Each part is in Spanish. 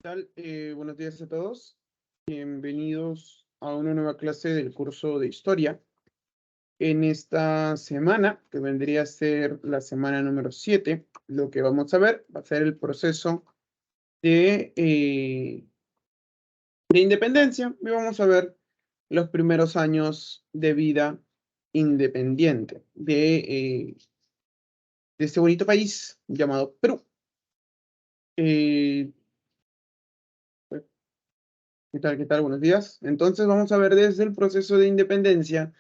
Tal? Buenos días a todos. Bienvenidos a una nueva clase del curso de Historia. En esta semana, que vendría a ser la semana número 7, lo que vamos a ver va a ser el proceso de independencia y vamos a ver los primeros años de vida independiente de este bonito país llamado Perú. Eh, ¿Qué tal? ¿Qué tal? Buenos días. Entonces vamos a ver desde el proceso de independencia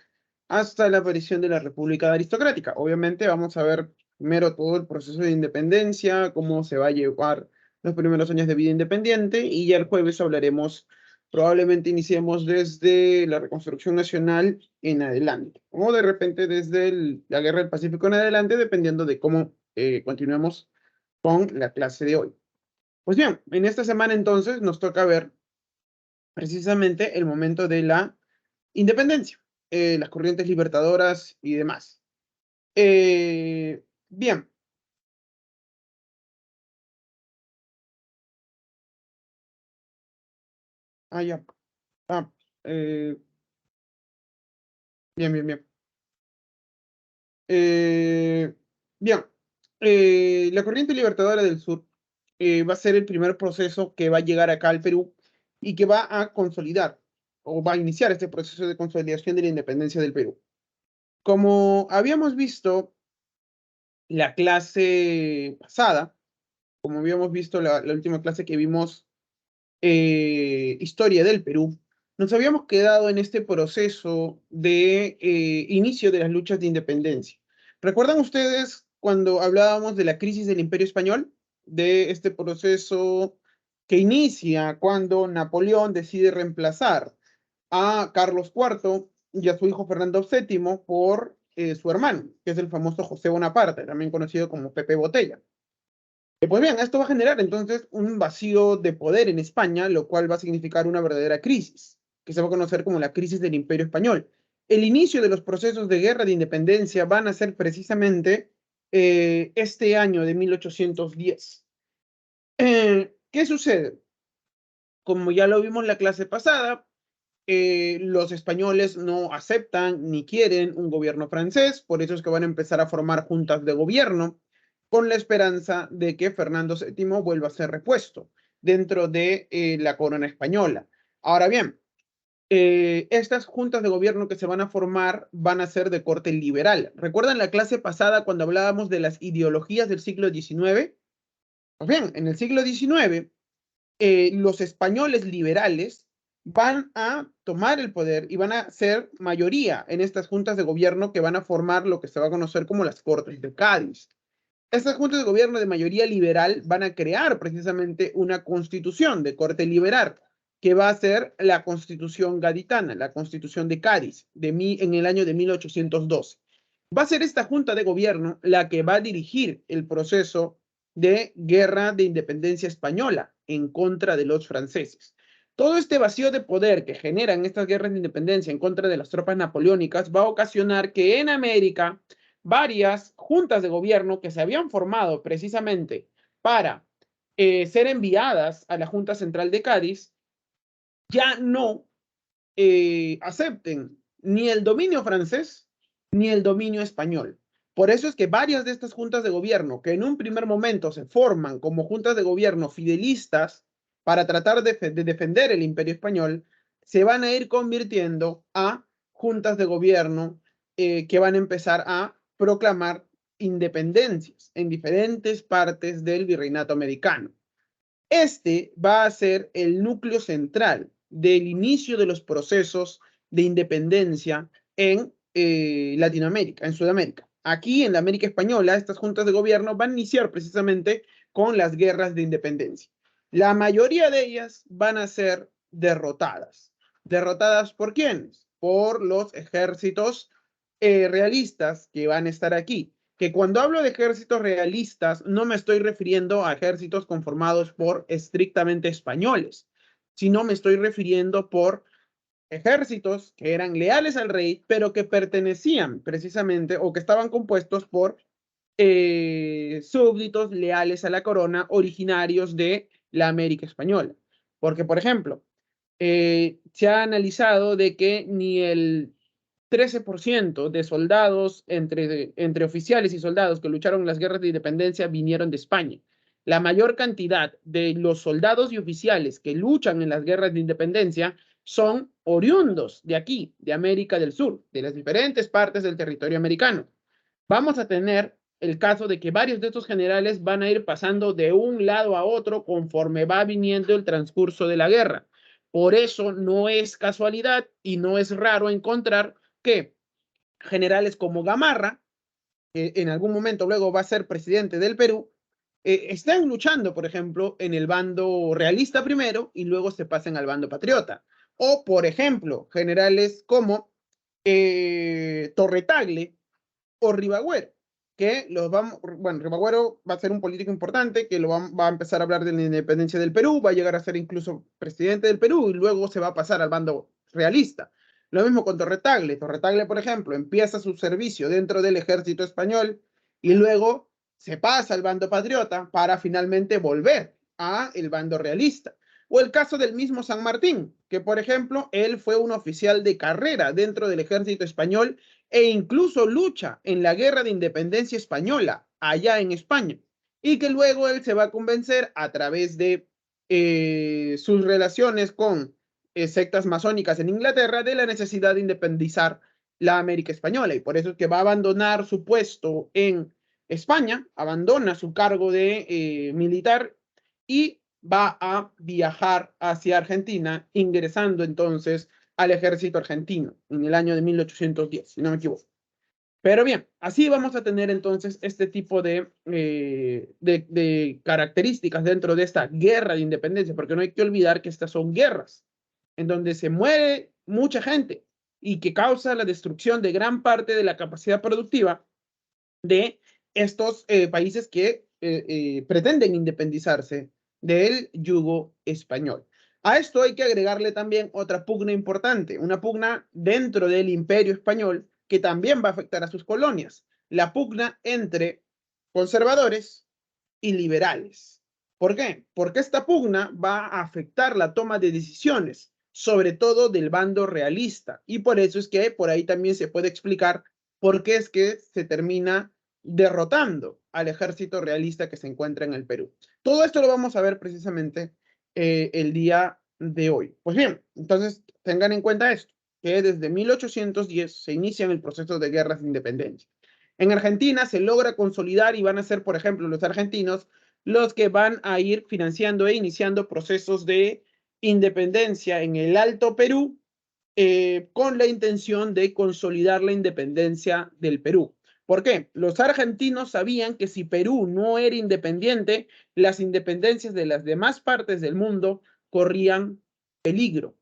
hasta la aparición de la República Aristocrática. Obviamente vamos a ver primero todo el proceso de independencia, cómo se va a llevar los primeros años de vida independiente y ya el jueves hablaremos, probablemente iniciemos desde la reconstrucción nacional en adelante, o de repente desde la Guerra del Pacífico en adelante, dependiendo de cómo continuemos con la clase de hoy. Pues bien, en esta semana entonces nos toca ver precisamente el momento de la independencia, las corrientes libertadoras y demás. Bien. Ya. Ah, eh, bien, bien, bien. Eh, bien. La corriente libertadora del sur va a ser el primer proceso que va a llegar acá al Perú y que va a consolidar o va a iniciar este proceso de consolidación de la independencia del Perú. Como habíamos visto la clase pasada, como habíamos visto la última clase que vimos, historia del Perú, nos habíamos quedado en este proceso de inicio de las luchas de independencia. ¿Recuerdan ustedes cuando hablábamos de la crisis del Imperio Español? De este proceso que inicia cuando Napoleón decide reemplazar a Carlos IV y a su hijo Fernando VII por su hermano, que es el famoso José Bonaparte, también conocido como Pepe Botella. Pues bien, esto va a generar entonces un vacío de poder en España, lo cual va a significar una verdadera crisis, que se va a conocer como la crisis del Imperio Español. El inicio de los procesos de guerra de independencia van a ser precisamente este año de 1810. ¿Qué sucede? Como ya lo vimos en la clase pasada, los españoles no aceptan ni quieren un gobierno francés, por eso es que van a empezar a formar juntas de gobierno con la esperanza de que Fernando VII vuelva a ser repuesto dentro de la corona española. Ahora bien, estas juntas de gobierno que se van a formar van a ser de corte liberal. ¿Recuerdan la clase pasada cuando hablábamos de las ideologías del siglo XIX? Pues bien, en el siglo XIX los españoles liberales van a tomar el poder y van a ser mayoría en estas juntas de gobierno que van a formar lo que se va a conocer como las Cortes de Cádiz. Estas juntas de gobierno de mayoría liberal van a crear precisamente una constitución de corte liberal, que va a ser la Constitución Gaditana, la Constitución de Cádiz, en el año de 1812. Va a ser esta junta de gobierno la que va a dirigir el proceso de guerra de independencia española en contra de los franceses. Todo este vacío de poder que generan estas guerras de independencia en contra de las tropas napoleónicas va a ocasionar que en América varias juntas de gobierno que se habían formado precisamente para ser enviadas a la Junta Central de Cádiz ya no acepten ni el dominio francés ni el dominio español. Por eso es que varias de estas juntas de gobierno, que en un primer momento se forman como juntas de gobierno fidelistas para tratar de defender el imperio español, se van a ir convirtiendo a juntas de gobierno que van a empezar a proclamar independencias en diferentes partes del virreinato americano. Este va a ser el núcleo central del inicio de los procesos de independencia en Latinoamérica, en Sudamérica. Aquí en la América Española, estas juntas de gobierno van a iniciar precisamente con las guerras de independencia. La mayoría de ellas van a ser derrotadas. ¿Derrotadas por quiénes? Por los ejércitos realistas que van a estar aquí. Que cuando hablo de ejércitos realistas, no me estoy refiriendo a ejércitos conformados por estrictamente españoles, sino me estoy refiriendo por ejércitos que eran leales al rey, pero que pertenecían precisamente o que estaban compuestos por súbditos leales a la corona, originarios de la América española. Porque, por ejemplo, se ha analizado de que ni el 13% de soldados, entre oficiales y soldados que lucharon en las guerras de independencia, vinieron de España. La mayor cantidad de los soldados y oficiales que luchan en las guerras de independencia son oriundos de aquí, de América del Sur, de las diferentes partes del territorio americano. Vamos a tener el caso de que varios de estos generales van a ir pasando de un lado a otro conforme va viniendo el transcurso de la guerra. Por eso no es casualidad y no es raro encontrar que generales como Gamarra, que en algún momento luego va a ser presidente del Perú, están luchando, por ejemplo, en el bando realista primero y luego se pasen al bando patriota. O, por ejemplo, generales como Torretagle o Ribagüero, que los vamos, bueno, Ribagüero va a ser un político importante que va a empezar a hablar de la independencia del Perú, va a llegar a ser incluso presidente del Perú y luego se va a pasar al bando realista. Lo mismo con Torretagle. Torretagle, por ejemplo, empieza su servicio dentro del ejército español y luego se pasa al bando patriota para finalmente volver a el bando realista. O el caso del mismo San Martín, que por ejemplo, él fue un oficial de carrera dentro del ejército español e incluso lucha en la guerra de independencia española allá en España y que luego él se va a convencer a través de sus relaciones con sectas masónicas en Inglaterra de la necesidad de independizar la América española y por eso es que va a abandonar su puesto en España, abandona su cargo de militar y va a viajar hacia Argentina, ingresando entonces al ejército argentino en el año de 1810, si no me equivoco. Pero bien, así vamos a tener entonces este tipo de características dentro de esta guerra de independencia, porque no hay que olvidar que estas son guerras en donde se muere mucha gente y que causa la destrucción de gran parte de la capacidad productiva de estos países que pretenden independizarse del yugo español. A esto hay que agregarle también otra pugna importante, una pugna dentro del imperio español que también va a afectar a sus colonias, la pugna entre conservadores y liberales. ¿Por qué? Porque esta pugna va a afectar la toma de decisiones, sobre todo del bando realista, y por eso es que por ahí también se puede explicar por qué es que se termina derrotando al ejército realista que se encuentra en el Perú. Todo esto lo vamos a ver precisamente el día de hoy. Pues bien, entonces tengan en cuenta esto, que desde 1810 se inicia el proceso de guerras de independencia. En Argentina se logra consolidar y van a ser, por ejemplo, los argentinos los que van a ir financiando e iniciando procesos de independencia en el Alto Perú con la intención de consolidar la independencia del Perú. ¿Por qué? Los argentinos sabían que si Perú no era independiente, las independencias de las demás partes del mundo corrían peligro.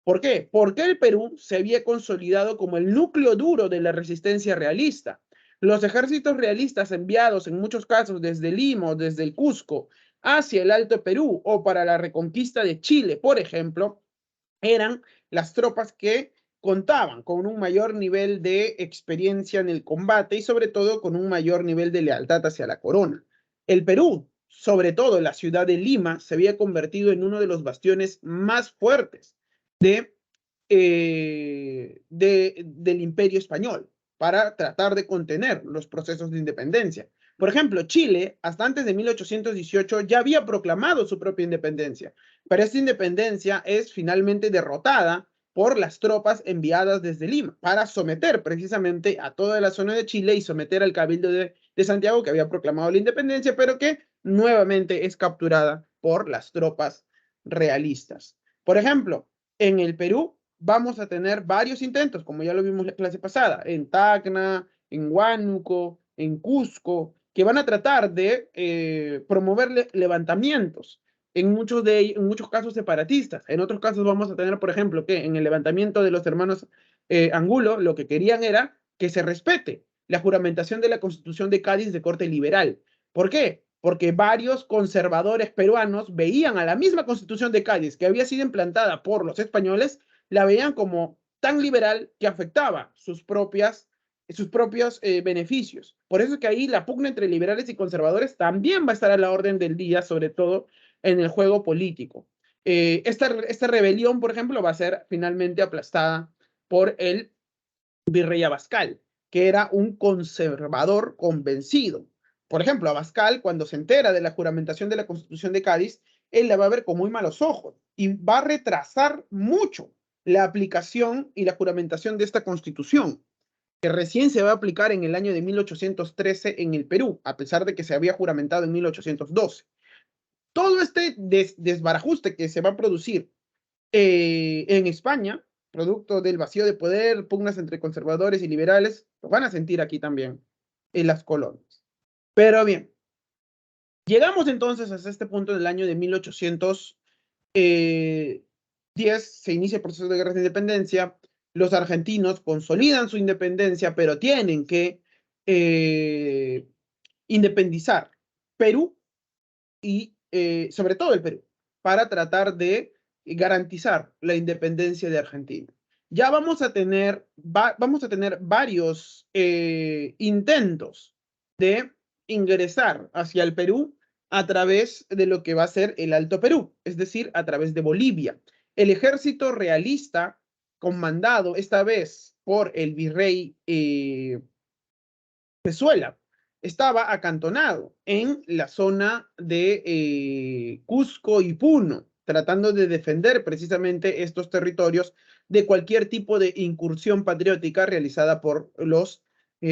¿Por qué? Porque el Perú se había consolidado como el núcleo duro de la resistencia realista. Los ejércitos realistas enviados en muchos casos desde Lima o desde el Cusco hacia el Alto Perú o para la reconquista de Chile, por ejemplo, eran las tropas que contaban con un mayor nivel de experiencia en el combate y sobre todo con un mayor nivel de lealtad hacia la corona. El Perú, sobre todo la ciudad de Lima, se había convertido en uno de los bastiones más fuertes del imperio español para tratar de contener los procesos de independencia. Por ejemplo, Chile, hasta antes de 1818, ya había proclamado su propia independencia, pero esta independencia es finalmente derrotada por las tropas enviadas desde Lima para someter precisamente a toda la zona de Chile y someter al Cabildo de Santiago que había proclamado la independencia, pero que nuevamente es capturada por las tropas realistas. Por ejemplo, en el Perú vamos a tener varios intentos, como ya lo vimos la clase pasada, en Tacna, en Huánuco, en Cusco, que van a tratar de promover levantamientos, en muchos casos separatistas. En otros casos vamos a tener, por ejemplo, que en el levantamiento de los hermanos Angulo, lo que querían era que se respete la juramentación de la Constitución de Cádiz de corte liberal. ¿Por qué? Porque varios conservadores peruanos veían a la misma Constitución de Cádiz que había sido implantada por los españoles, la veían como tan liberal que afectaba sus propios beneficios. Por eso es que ahí la pugna entre liberales y conservadores también va a estar a la orden del día, sobre todo en el juego político. Esta rebelión, por ejemplo, va a ser finalmente aplastada por el virrey Abascal, que era un conservador convencido. Por ejemplo, Abascal, cuando se entera de la juramentación de la Constitución de Cádiz, él la va a ver con muy malos ojos y va a retrasar mucho la aplicación y la juramentación de esta Constitución, que recién se va a aplicar en el año de 1813 en el Perú, a pesar de que se había juramentado en 1812. Todo este desbarajuste que se va a producir en España, producto del vacío de poder, pugnas entre conservadores y liberales, lo van a sentir aquí también en las colonias. Pero bien, llegamos entonces hasta este punto del año de 1810, se inicia el proceso de guerra de independencia, los argentinos consolidan su independencia, pero tienen que independizar Perú y sobre todo el Perú, para tratar de garantizar la independencia de Argentina. Ya vamos a tener varios intentos de ingresar hacia el Perú a través de lo que va a ser el Alto Perú, es decir, a través de Bolivia. El ejército realista, comandado esta vez por el virrey Pezuela, estaba acantonado en la zona de Cusco y Puno, tratando de defender precisamente estos territorios de cualquier tipo de incursión patriótica realizada por los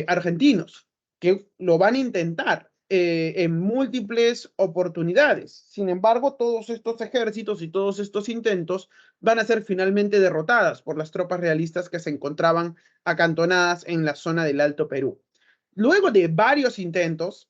argentinos, que lo van a intentar en múltiples oportunidades. Sin embargo, todos estos ejércitos y todos estos intentos van a ser finalmente derrotadas por las tropas realistas que se encontraban acantonadas en la zona del Alto Perú. Luego de varios intentos,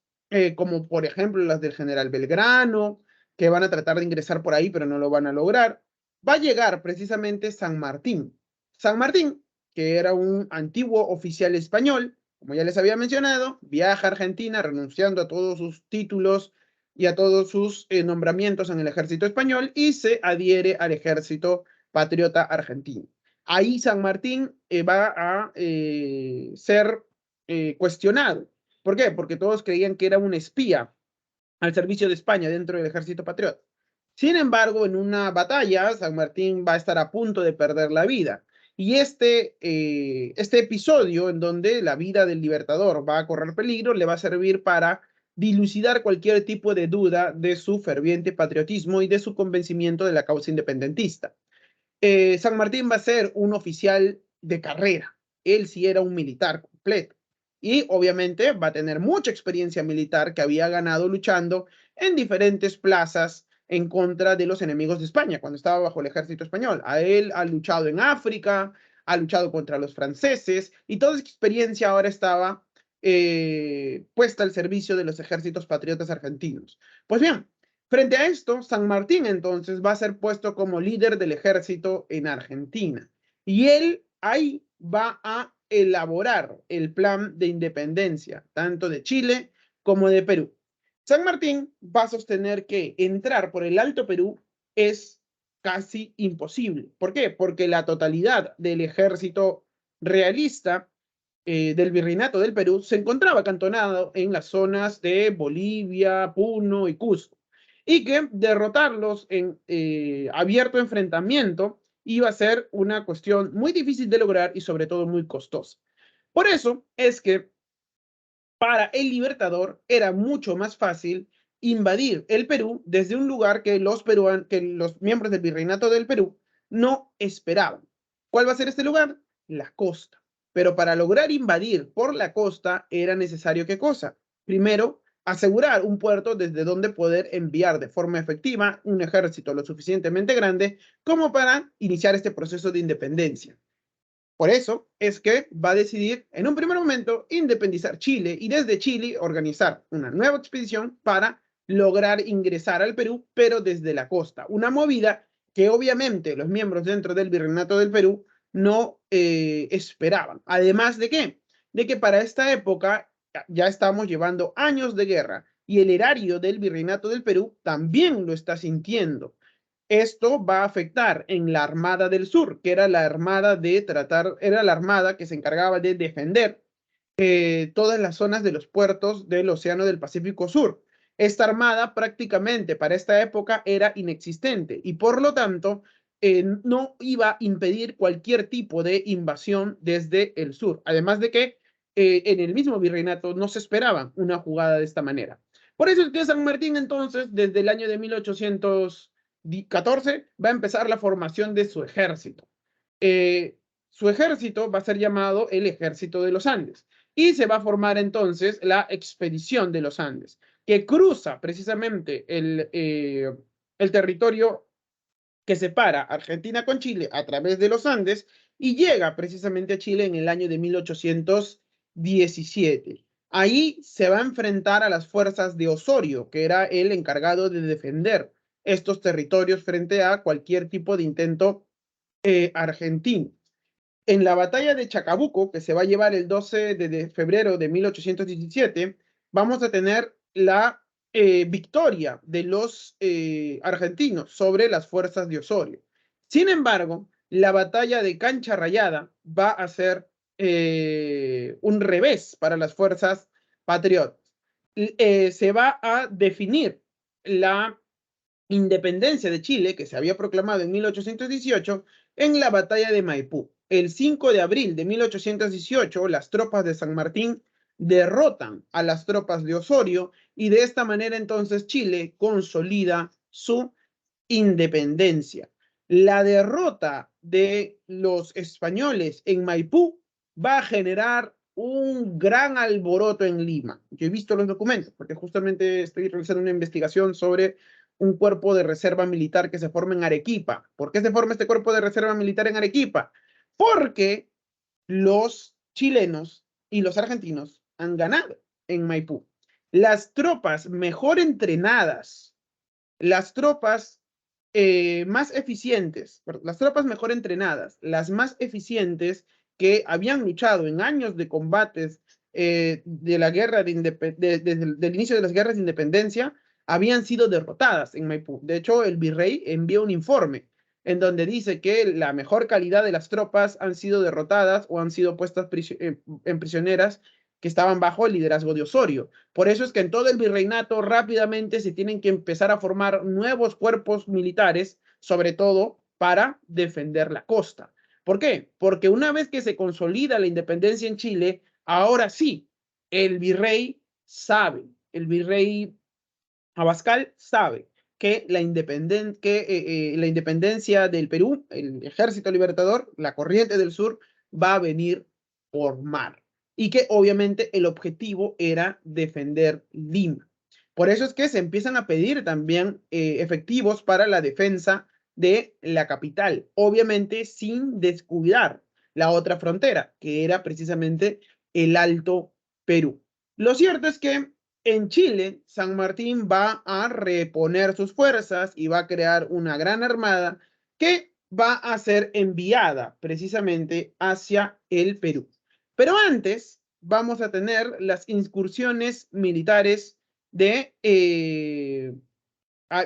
como por ejemplo las del general Belgrano, que van a tratar de ingresar por ahí, pero no lo van a lograr, va a llegar precisamente San Martín. San Martín, que era un antiguo oficial español, como ya les había mencionado, viaja a Argentina renunciando a todos sus títulos y a todos sus nombramientos en el ejército español y se adhiere al ejército patriota argentino. Ahí San Martín va a ser cuestionado. ¿Por qué? Porque todos creían que era un espía al servicio de España dentro del ejército patriota. Sin embargo, en una batalla, San Martín va a estar a punto de perder la vida. Y este episodio en donde la vida del libertador va a correr peligro le va a servir para dilucidar cualquier tipo de duda de su ferviente patriotismo y de su convencimiento de la causa independentista. San Martín va a ser un oficial de carrera. Él sí era un militar completo. Y obviamente va a tener mucha experiencia militar que había ganado luchando en diferentes plazas en contra de los enemigos de España cuando estaba bajo el ejército español. A él ha luchado en África, ha luchado contra los franceses y toda esa experiencia ahora estaba puesta al servicio de los ejércitos patriotas argentinos. Pues bien, frente a esto, San Martín entonces va a ser puesto como líder del ejército en Argentina y él ahí va a elaborar el plan de independencia, tanto de Chile como de Perú. San Martín va a sostener que entrar por el Alto Perú es casi imposible. ¿Por qué? Porque la totalidad del ejército realista del Virreinato del Perú se encontraba acantonado en las zonas de Bolivia, Puno y Cusco, y que derrotarlos en abierto enfrentamiento iba a ser una cuestión muy difícil de lograr y sobre todo muy costosa. Por eso es que para el Libertador era mucho más fácil invadir el Perú desde un lugar que que los miembros del Virreinato del Perú no esperaban. ¿Cuál va a ser este lugar? La costa. Pero para lograr invadir por la costa era necesario ¿qué cosa? Primero, asegurar un puerto desde donde poder enviar de forma efectiva un ejército lo suficientemente grande como para iniciar este proceso de independencia. Por eso es que va a decidir en un primer momento independizar Chile y desde Chile organizar una nueva expedición para lograr ingresar al Perú, pero desde la costa. Una movida que obviamente los miembros dentro del Virreinato del Perú no esperaban. Además de qué? De que para esta época ya estamos llevando años de guerra y el erario del Virreinato del Perú también lo está sintiendo. Esto va a afectar en la Armada del Sur, que era la armada era la armada que se encargaba de defender todas las zonas de los puertos del Océano del Pacífico Sur. Esta armada prácticamente para esta época era inexistente y por lo tanto no iba a impedir cualquier tipo de invasión desde el sur. Además de que en el mismo virreinato no se esperaba una jugada de esta manera. Por eso es que San Martín entonces, desde el año de 1814, va a empezar la formación de su ejército. Su ejército va a ser llamado el Ejército de los Andes y se va a formar entonces la Expedición de los Andes, que cruza precisamente el territorio que separa Argentina con Chile a través de los Andes y llega precisamente a Chile en el año de 1817. Ahí se va a enfrentar a las fuerzas de Osorio, que era el encargado de defender estos territorios frente a cualquier tipo de intento argentino. En la batalla de Chacabuco, que se va a llevar el 12 de febrero de 1817, vamos a tener la victoria de los argentinos sobre las fuerzas de Osorio. Sin embargo, la batalla de Cancha Rayada va a ser un revés para las fuerzas patriotas. Se va a definir la independencia de Chile, que se había proclamado en 1818, en la batalla de Maipú. El 5 de abril de 1818, las tropas de San Martín derrotan a las tropas de Osorio y de esta manera entonces Chile consolida su independencia. La derrota de los españoles en Maipú va a generar un gran alboroto en Lima. Yo he visto los documentos porque justamente estoy realizando una investigación sobre un cuerpo de reserva militar que se forma en Arequipa. ¿Por qué se forma este cuerpo de reserva militar en Arequipa? Porque los chilenos y los argentinos han ganado en Maipú. Las tropas mejor entrenadas, las tropas más eficientes, las tropas mejor entrenadas, las más eficientes que habían luchado en años de combates de la guerra del inicio de las guerras de independencia, habían sido derrotadas en Maipú. De hecho, el virrey envió un informe en donde dice que la mejor calidad de las tropas han sido derrotadas o han sido puestas en prisioneras que estaban bajo el liderazgo de Osorio. Por eso es que en todo el virreinato rápidamente se tienen que empezar a formar nuevos cuerpos militares, sobre todo para defender la costa. ¿Por qué? Porque una vez que se consolida la independencia en Chile, ahora sí, el virrey sabe, el virrey Abascal sabe que la independencia del Perú, el Ejército Libertador, la Corriente del Sur, va a venir por mar. Y que obviamente el objetivo era defender Lima. Por eso es que se empiezan a pedir también efectivos para la defensa de la capital, obviamente sin descuidar la otra frontera, que era precisamente el Alto Perú. Lo cierto es que en Chile, San Martín va a reponer sus fuerzas y va a crear una gran armada que va a ser enviada precisamente hacia el Perú. Pero antes vamos a tener las incursiones militares de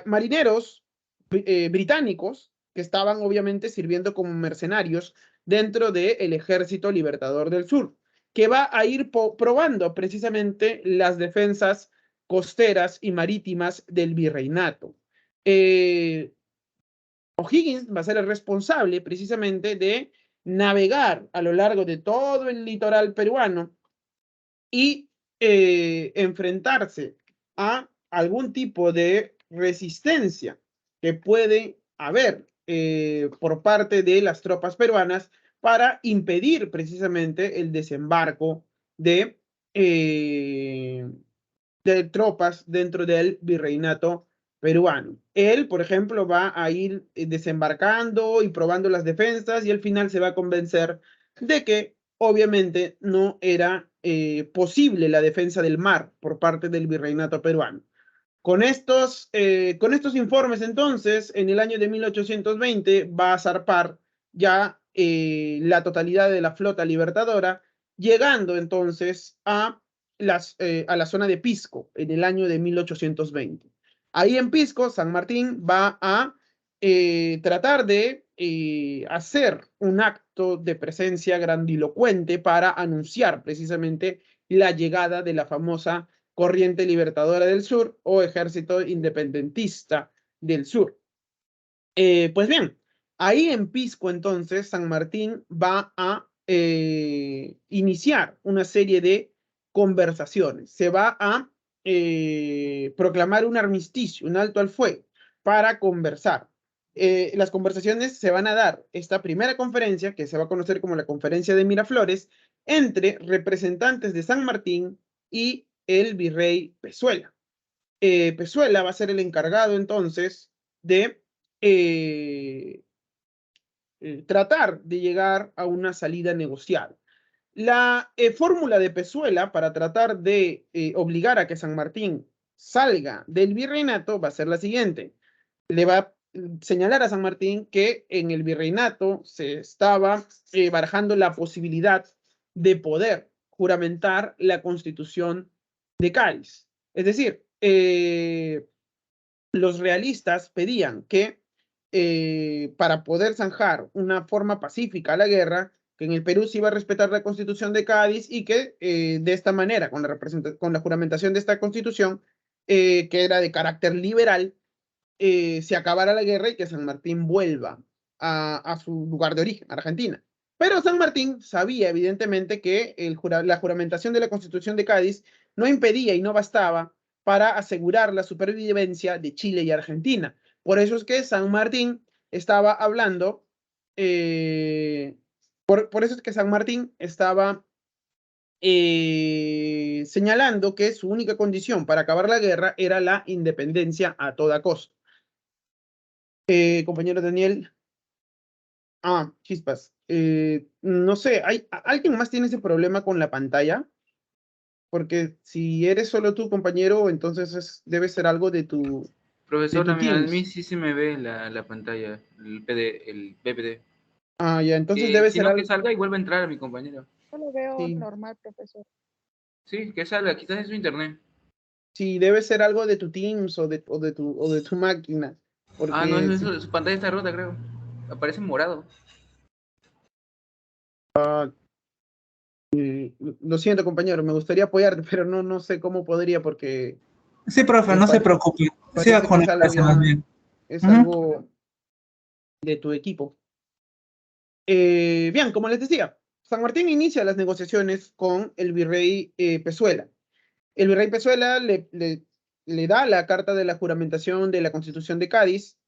marineros británicos que estaban obviamente sirviendo como mercenarios dentro del Ejército Libertador del Sur, que va a ir probando precisamente las defensas costeras y marítimas del virreinato. O'Higgins va a ser el responsable precisamente de navegar a lo largo de todo el litoral peruano y enfrentarse a algún tipo de resistencia que puede haber por parte de las tropas peruanas para impedir precisamente el desembarco eh, de tropas dentro del virreinato peruano. Él, por ejemplo, va a ir desembarcando y probando las defensas y al final se va a convencer de que obviamente no era posible la defensa del mar por parte del virreinato peruano. Con estos informes, entonces, en el año de 1820 va a zarpar ya la totalidad de la flota libertadora, llegando entonces a la zona de Pisco en el año de 1820. Ahí en Pisco, San Martín va a tratar de hacer un acto de presencia grandilocuente para anunciar precisamente la llegada de la famosa Corriente Libertadora del Sur o Ejército Independentista del Sur. Pues bien, ahí en Pisco entonces San Martín va a iniciar una serie de conversaciones. Se va a proclamar un armisticio, un alto al fuego, para conversar. Las conversaciones se van a dar, esta primera conferencia, que se va a conocer como la Conferencia de Miraflores, entre representantes de San Martín y el virrey Pezuela. Pezuela va a ser el encargado entonces de eh, tratar de llegar a una salida negociada. La fórmula de Pezuela para tratar de obligar a que San Martín salga del virreinato va a ser la siguiente. Le va a señalar a San Martín que en el virreinato se estaba barajando la posibilidad de poder juramentar la Constitución de Cádiz. Es decir, los realistas pedían que para poder zanjar una forma pacífica a la guerra, que en el Perú se iba a respetar la Constitución de Cádiz y que de esta manera, con la juramentación de esta Constitución, que era de carácter liberal, se acabara la guerra y que San Martín vuelva a su lugar de origen, Argentina. Pero San Martín sabía evidentemente que la juramentación de la Constitución de Cádiz no impedía y no bastaba para asegurar la supervivencia de Chile y Argentina. Por eso es que San Martín estaba hablando, por eso es que San Martín estaba señalando que su única condición para acabar la guerra era la independencia a toda costa. Compañero Daniel. Chispas. No sé, ¿alguien más tiene ese problema con la pantalla? Porque si eres solo tú, compañero, entonces debe ser algo de Profesor, a mí Teams. sí se me ve la pantalla, el PPD. Ya, entonces debe Si ser no, que algo. salga y vuelva a entrar a mi compañero. Yo lo veo Sí, normal, profesor. Sí, que salga, quizás es su internet. sí, debe ser algo de tu Teams o de tu máquina. No, Porque sí, su pantalla está rota, creo. Aparece morado. lo siento, compañero, me gustaría apoyarte, pero no sé cómo podría porque Sí, profe, no se pare- preocupe. Siga parece que es algo conectarse más bien. es Ujú. algo de tu equipo. Bien, como les decía, San Martín inicia las negociaciones con el virrey Pezuela. El virrey Pezuela le da la carta de la juramentación de la Constitución de Cádiz,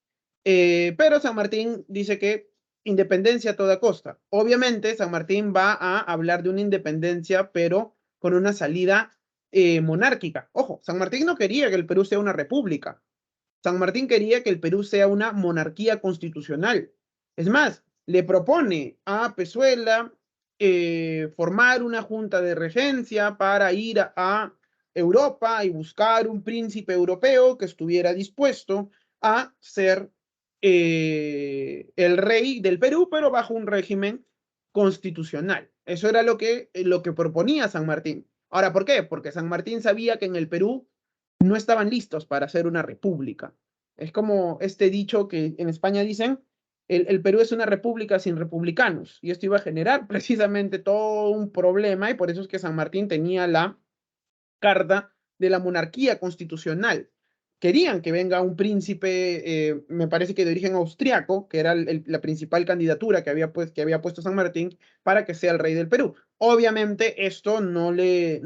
pero San Martín dice que independencia a toda costa. Obviamente, San Martín va a hablar de una independencia, pero con una salida monárquica. Ojo, San Martín no quería que el Perú sea una república. San Martín quería que el Perú sea una monarquía constitucional. Es más, le propone a Pezuela formar una junta de regencia para ir a Europa y buscar un príncipe europeo que estuviera dispuesto a ser el rey del Perú, pero bajo un régimen constitucional. Eso era lo que proponía San Martín. Ahora, ¿por qué? Porque San Martín sabía que en el Perú no estaban listos para hacer una república. Es como este dicho que en España dicen, el Perú es una república sin republicanos, y esto iba a generar precisamente todo un problema, y por eso es que San Martín tenía la carta de la monarquía constitucional. Querían que venga un príncipe, me parece que de origen austriaco, que era la principal candidatura que había puesto San Martín para que sea el rey del Perú. Obviamente esto no le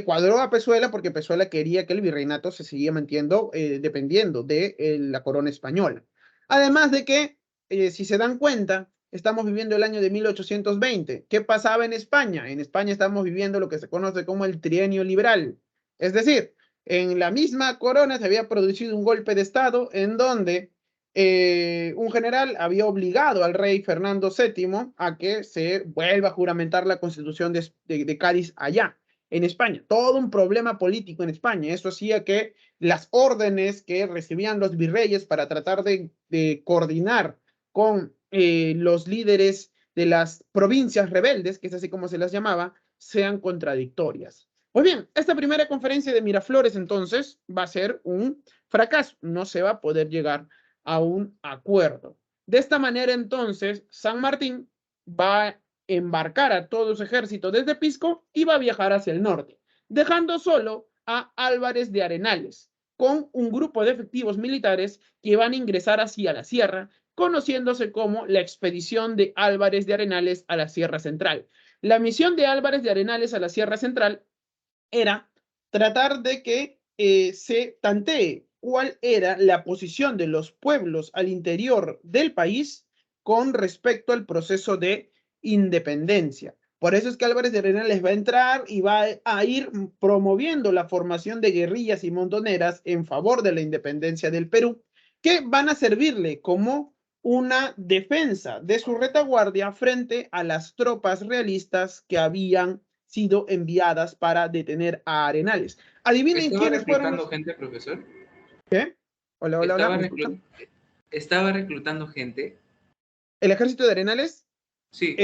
cuadró a Pezuela porque Pezuela quería que el virreinato se siguiera manteniendo dependiendo de la corona española. Además de que, si se dan cuenta, estamos viviendo el año de 1820. ¿Qué pasaba en España? En España estamos viviendo lo que se conoce como el trienio liberal. Es decir, en la misma corona se había producido un golpe de Estado en donde un general había obligado al rey Fernando VII a que se vuelva a juramentar la constitución de Cádiz allá en España, todo un problema político en España. Eso hacía que las órdenes que recibían los virreyes para tratar de coordinar con los líderes de las provincias rebeldes, que es así como se las llamaba, sean contradictorias. Pues bien, esta primera conferencia de Miraflores entonces va a ser un fracaso, no se va a poder llegar a un acuerdo. De esta manera entonces San Martín va a embarcar a todo su ejército desde Pisco y va a viajar hacia el norte. dejando solo a Álvarez de Arenales, con un grupo de efectivos militares que van a ingresar hacia la sierra, conociéndose como la expedición de Álvarez de Arenales a la Sierra Central. La misión de Álvarez de Arenales a la Sierra Central era tratar de que se tantee cuál era la posición de los pueblos al interior del país con respecto al proceso de independencia. Por eso es que Álvarez de Arenales va a entrar y va a ir promoviendo la formación de guerrillas y montoneras en favor de la independencia del Perú, que van a servirle como una defensa de su retaguardia frente a las tropas realistas que habían sido enviadas para detener a Arenales. Adivinen ¿Estaba quiénes fueron reclutando los... gente, profesor? ¿Qué? Hola, hola, hola, ¿Estaba, ¿me escuchan? estaba reclutando gente? El ejército de Arenales Sí.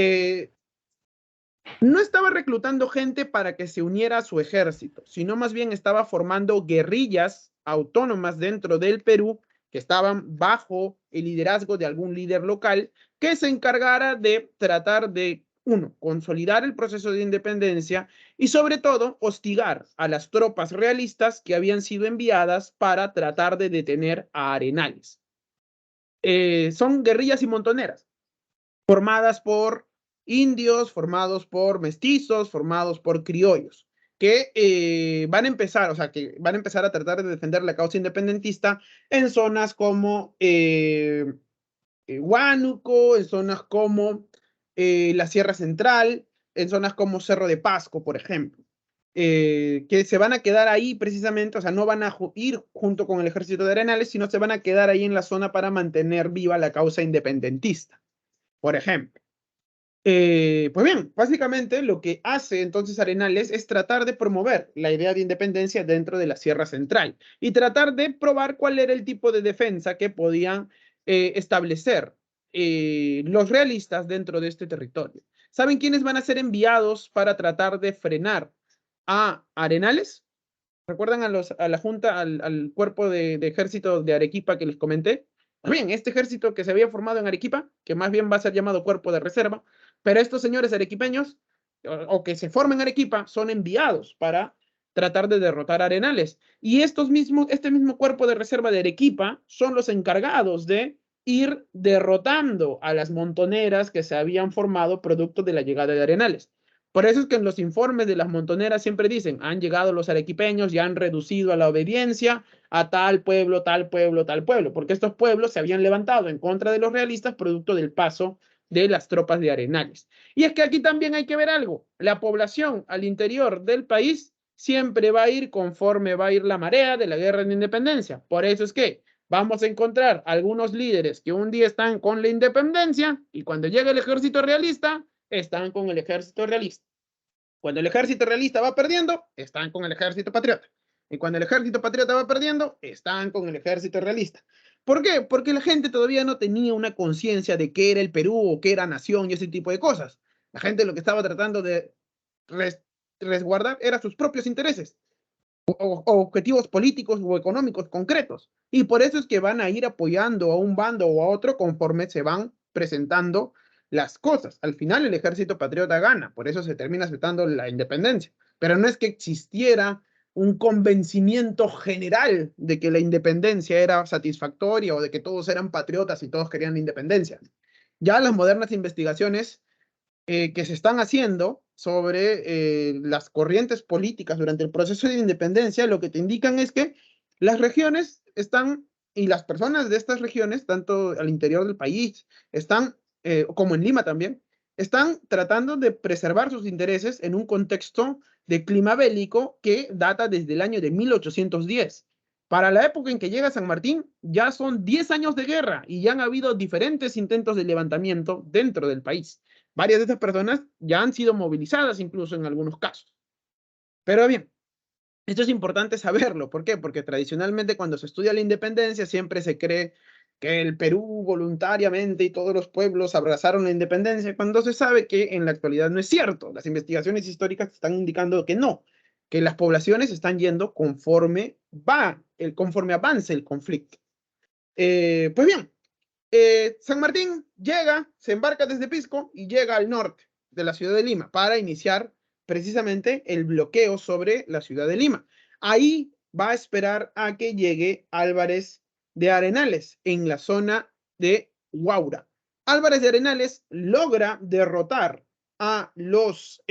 no estaba reclutando gente para que se uniera a su ejército, sino más bien estaba formando guerrillas autónomas dentro del Perú que estaban bajo el liderazgo de algún líder local que se encargara de tratar de, uno, consolidar el proceso de independencia y sobre todo hostigar a las tropas realistas que habían sido enviadas para tratar de detener a Arenales. Son guerrillas y montoneras formadas por indios, formados por mestizos, formados por criollos, que van a empezar, o sea, que van a empezar a tratar de defender la causa independentista en zonas como Huánuco, en zonas como la Sierra Central, en zonas como Cerro de Pasco, por ejemplo. Que se van a quedar ahí precisamente, o sea, no van a ir junto con el ejército de Arenales, sino se van a quedar ahí en la zona para mantener viva la causa independentista, por ejemplo. Pues bien, básicamente lo que hace entonces Arenales es tratar de promover la idea de independencia dentro de la Sierra Central y tratar de probar cuál era el tipo de defensa que podían establecer los realistas dentro de este territorio. ¿Saben quiénes van a ser enviados para tratar de frenar a Arenales? ¿Recuerdan a la Junta, al cuerpo de ejército de Arequipa que les comenté? Bien, este ejército que se había formado en Arequipa, que más bien va a ser llamado cuerpo de reserva, pero estos señores arequipeños, o que se forman en Arequipa, son enviados para tratar de derrotar a Arenales. Y este mismo cuerpo de reserva de Arequipa son los encargados de ir derrotando a las montoneras que se habían formado producto de la llegada de Arenales. Por eso es que en los informes de las montoneras siempre dicen, han llegado los arequipeños y han reducido a la obediencia a tal pueblo, tal pueblo, tal pueblo, porque estos pueblos se habían levantado en contra de los realistas producto del paso de las tropas de Arenales. Y es que aquí también hay que ver algo, la población al interior del país siempre va a ir conforme va a ir la marea de la guerra de independencia. Por eso es que vamos a encontrar algunos líderes que un día están con la independencia y cuando llega el ejército realista, están con el ejército realista. Cuando el ejército realista va perdiendo, están con el ejército patriota. Y cuando el ejército patriota va perdiendo, están con el ejército realista. ¿Por qué? Porque la gente todavía no tenía una conciencia de qué era el Perú o qué era nación y ese tipo de cosas. La gente lo que estaba tratando de resguardar era sus propios intereses o objetivos políticos o económicos concretos. Y por eso es que van a ir apoyando a un bando o a otro conforme se van presentando las cosas. Al final el ejército patriota gana, por eso se termina aceptando la independencia. Pero no es que existiera un convencimiento general de que la independencia era satisfactoria o de que todos eran patriotas y todos querían la independencia. Ya las modernas investigaciones que se están haciendo sobre las corrientes políticas durante el proceso de independencia, lo que te indican es que las regiones están, y las personas de estas regiones, tanto al interior del país, están, como en Lima también, están tratando de preservar sus intereses en un contexto de clima bélico que data desde el año de 1810. Para la época en que llega San Martín, ya son 10 años de guerra y ya han habido diferentes intentos de levantamiento dentro del país. Varias de estas personas ya han sido movilizadas incluso en algunos casos. Pero bien, esto es importante saberlo. ¿Por qué? Porque tradicionalmente cuando se estudia la independencia siempre se cree que el Perú voluntariamente y todos los pueblos abrazaron la independencia, cuando se sabe que en la actualidad no es cierto. Las investigaciones históricas están indicando que no, que las poblaciones están yendo conforme conforme avance el conflicto. Pues bien, San Martín llega, se embarca desde Pisco y llega al norte de la ciudad de Lima para iniciar precisamente el bloqueo sobre la ciudad de Lima. Ahí va a esperar a que llegue Álvarez de Arenales en la zona de Huaura. Álvarez de Arenales logra derrotar a los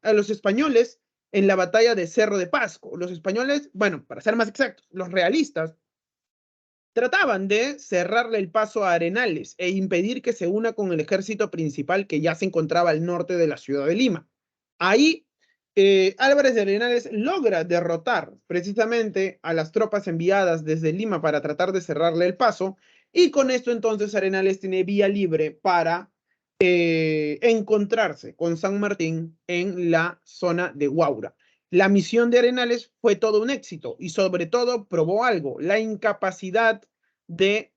españoles en la batalla de Cerro de Pasco. Los españoles, bueno, para ser más exactos, los realistas trataban de cerrarle el paso a Arenales e impedir que se una con el ejército principal que ya se encontraba al norte de la ciudad de Lima. Ahí, Álvarez de Arenales logra derrotar precisamente a las tropas enviadas desde Lima para tratar de cerrarle el paso, y con esto entonces Arenales tiene vía libre para encontrarse con San Martín en la zona de Huaura. La misión de Arenales fue todo un éxito y sobre todo probó algo, la incapacidad de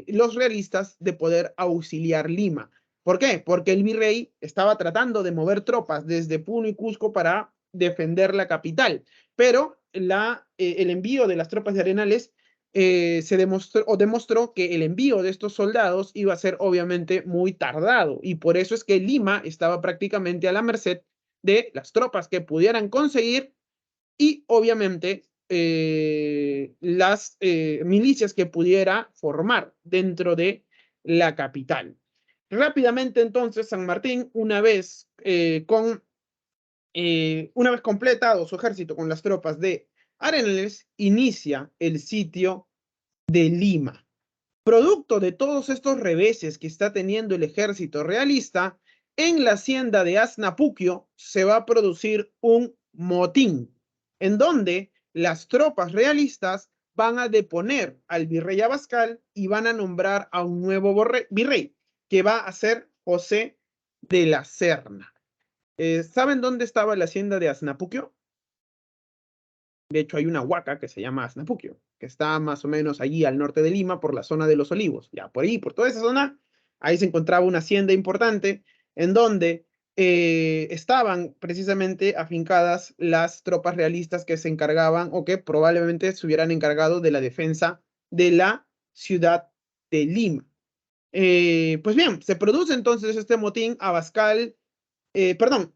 los realistas de poder auxiliar Lima. ¿Por qué? Porque el virrey estaba tratando de mover tropas desde Puno y Cusco para defender la capital, pero el envío de las tropas de Arenales demostró que el envío de estos soldados iba a ser obviamente muy tardado, y por eso es que Lima estaba prácticamente a la merced de las tropas que pudieran conseguir y obviamente las milicias que pudiera formar dentro de la capital. Rápidamente entonces San Martín, una vez completado su ejército con las tropas de Arenales, inicia el sitio de Lima. Producto de todos estos reveses que está teniendo el ejército realista, en la hacienda de Asnapuquio se va a producir un motín, en donde las tropas realistas van a deponer al virrey Abascal y van a nombrar a un nuevo virrey, que va a ser José de la Serna. ¿Saben dónde estaba la hacienda de Asnapuquio? De hecho, hay una huaca que se llama Asnapuquio, que está más o menos allí al norte de Lima, por la zona de los Olivos. Ya por ahí, por toda esa zona, ahí se encontraba una hacienda importante en donde estaban precisamente afincadas las tropas realistas que se encargaban o que probablemente se hubieran encargado de la defensa de la ciudad de Lima. Pues bien, se produce entonces este motín.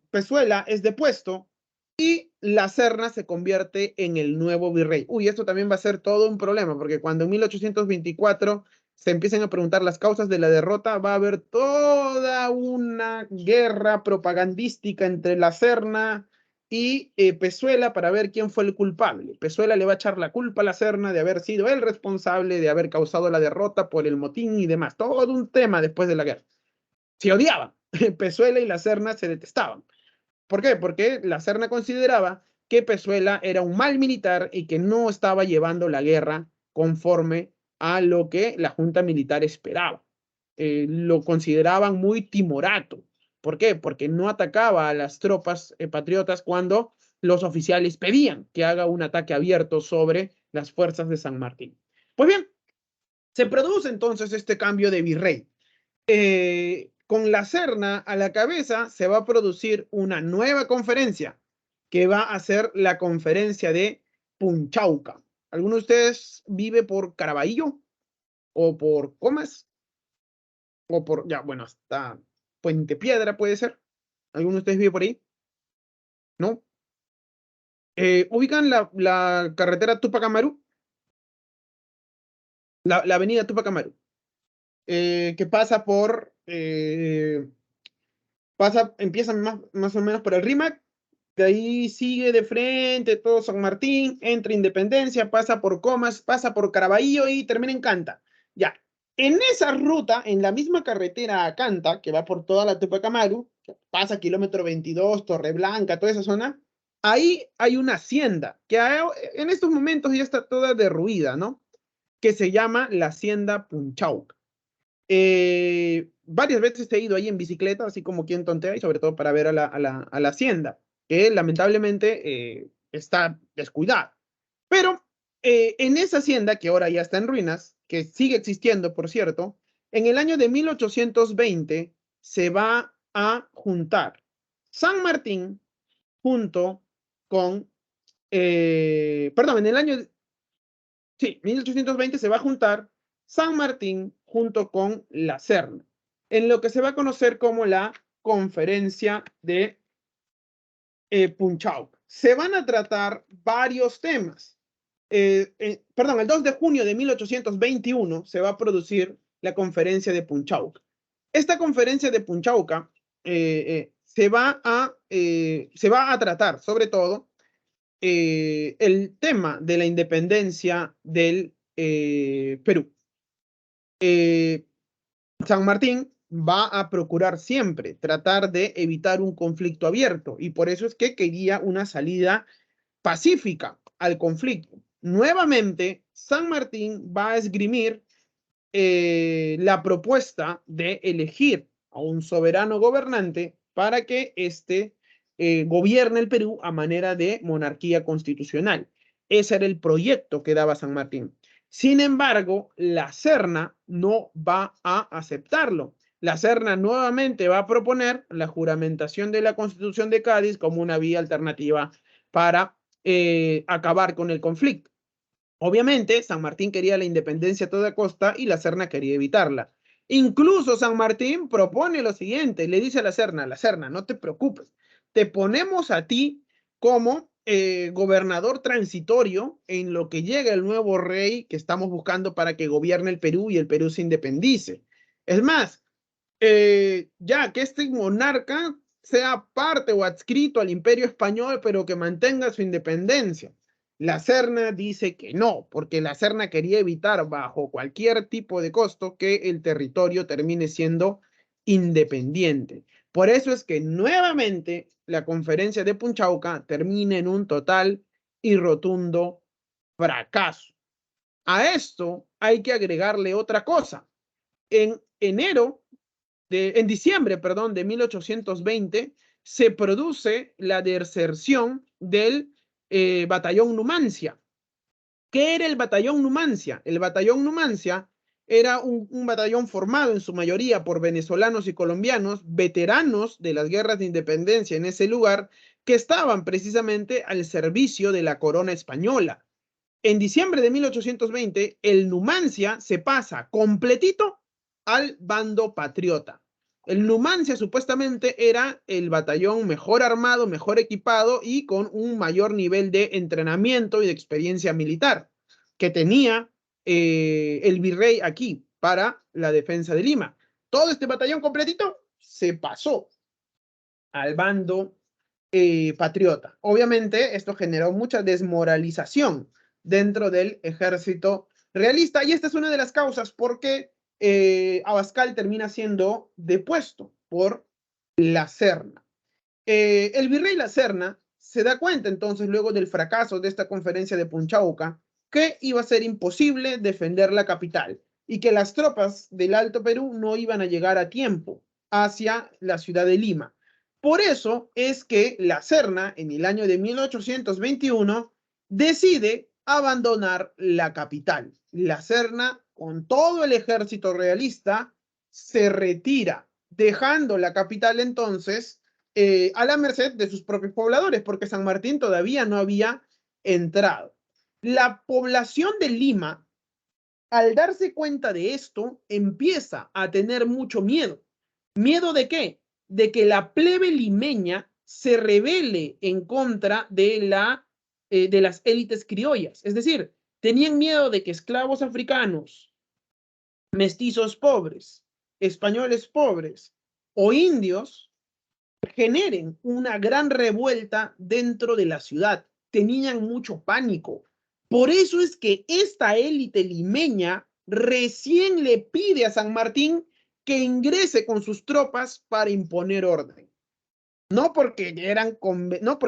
Pezuela es depuesto y la Serna se convierte en el nuevo virrey. Uy, esto también va a ser todo un problema, porque cuando en 1824 se empiezan a preguntar las causas de la derrota, va a haber toda una guerra propagandística entre la Serna y Pezuela para ver quién fue el culpable. Pezuela le va a echar la culpa a la Serna de haber sido el responsable de haber causado la derrota por el motín y demás. Todo un tema después de la guerra. Se odiaban. Pezuela y la Serna se detestaban. ¿Por qué? Porque la Serna consideraba que Pezuela era un mal militar y que no estaba llevando la guerra conforme a lo que la junta militar esperaba. Lo consideraban muy timorato. ¿Por qué? Porque no atacaba a las tropas patriotas cuando los oficiales pedían que haga un ataque abierto sobre las fuerzas de San Martín. Pues bien, se produce entonces este cambio de virrey. Con la Serna a la cabeza se va a producir una nueva conferencia que va a ser la conferencia de Punchauca. ¿Alguno de ustedes vive por Caraballo o por Comas o por, ya, bueno, hasta Puente Piedra puede ser? ¿Alguno de ustedes vive por ahí? ¿No? ¿Ubican la carretera Tupac Amaru? La avenida Tupac Amaru, que pasa por empieza más o menos por el RIMAC, de ahí sigue de frente todo San Martín, entra Independencia, pasa por Comas, pasa por Caraballo y termina en Canta. Ya, en esa ruta, en la misma carretera a Canta, que va por toda la Tupac Amaru, que pasa kilómetro 22, Torreblanca, toda esa zona, ahí hay una hacienda, que en estos momentos ya está toda derruida, ¿no? Que se llama la Hacienda Punchauca. Varias veces he ido ahí en bicicleta, así como quien tontea, y sobre todo para ver a la hacienda, que lamentablemente está descuidada. Pero en esa hacienda, que ahora ya está en ruinas, que sigue existiendo, por cierto, en el año de 1820 se va a juntar San Martín junto con, en el año, sí, 1820 se va a juntar San Martín junto con la Serna, en lo que se va a conocer como la conferencia de Punchauca. Se van a tratar varios temas. Perdón, el 2 de junio de 1821 se va a producir la conferencia de Punchauca. Esta conferencia de Punchauca se va a tratar, sobre todo, el tema de la independencia del Perú. San Martín va a procurar siempre tratar de evitar un conflicto abierto y por eso es que quería una salida pacífica al conflicto. Nuevamente, San Martín va a esgrimir la propuesta de elegir a un soberano gobernante para que éste gobierne el Perú a manera de monarquía constitucional. Ese era el proyecto que daba San Martín. Sin embargo, la Serna no va a aceptarlo. La Serna nuevamente va a proponer la juramentación de la Constitución de Cádiz como una vía alternativa para acabar con el conflicto. Obviamente, San Martín quería la independencia a toda costa y la Serna quería evitarla. Incluso San Martín propone lo siguiente, le dice a la Serna, no te preocupes, te ponemos a ti como gobernador transitorio en lo que llega el nuevo rey que estamos buscando para que gobierne el Perú y el Perú se independice. Es más, ya que este monarca sea parte o adscrito al Imperio Español, pero que mantenga su independencia. La Serna dice que no, porque la Serna quería evitar bajo cualquier tipo de costo que el territorio termine siendo independiente. Por eso es que nuevamente la conferencia de Punchauca termina en un total y rotundo fracaso. A esto hay que agregarle otra cosa. En diciembre, perdón, de 1820 se produce la deserción del batallón Numancia. ¿Qué era el batallón Numancia? El batallón Numancia era un batallón formado en su mayoría por venezolanos y colombianos, veteranos de las guerras de independencia en ese lugar, que estaban precisamente al servicio de la corona española. En diciembre de 1820, el Numancia se pasa completito al bando patriota. El Numancia supuestamente era el batallón mejor armado, mejor equipado y con un mayor nivel de entrenamiento y de experiencia militar que tenía el virrey aquí para la defensa de Lima. Todo este batallón completito se pasó al bando patriota. Obviamente esto generó mucha desmoralización dentro del ejército realista y esta es una de las causas por qué Abascal termina siendo depuesto por la Serna. El virrey La Serna se da cuenta entonces luego del fracaso de esta conferencia de Punchauca que iba a ser imposible defender la capital y que las tropas del Alto Perú no iban a llegar a tiempo hacia la ciudad de Lima. Por eso es que La Serna, en el año de 1821, decide abandonar la capital. La Serna, con todo el ejército realista, se retira, dejando la capital entonces a la merced de sus propios pobladores, porque San Martín todavía no había entrado. La población de Lima, al darse cuenta de esto, empieza a tener mucho miedo. ¿Miedo de qué? De que la plebe limeña se rebele en contra de las élites criollas. Es decir, tenían miedo de que esclavos africanos, mestizos pobres, españoles pobres o indios generen una gran revuelta dentro de la ciudad. Tenían mucho pánico. Por eso es que esta élite limeña recién le pide a San Martín que ingrese con sus tropas para imponer orden. No porque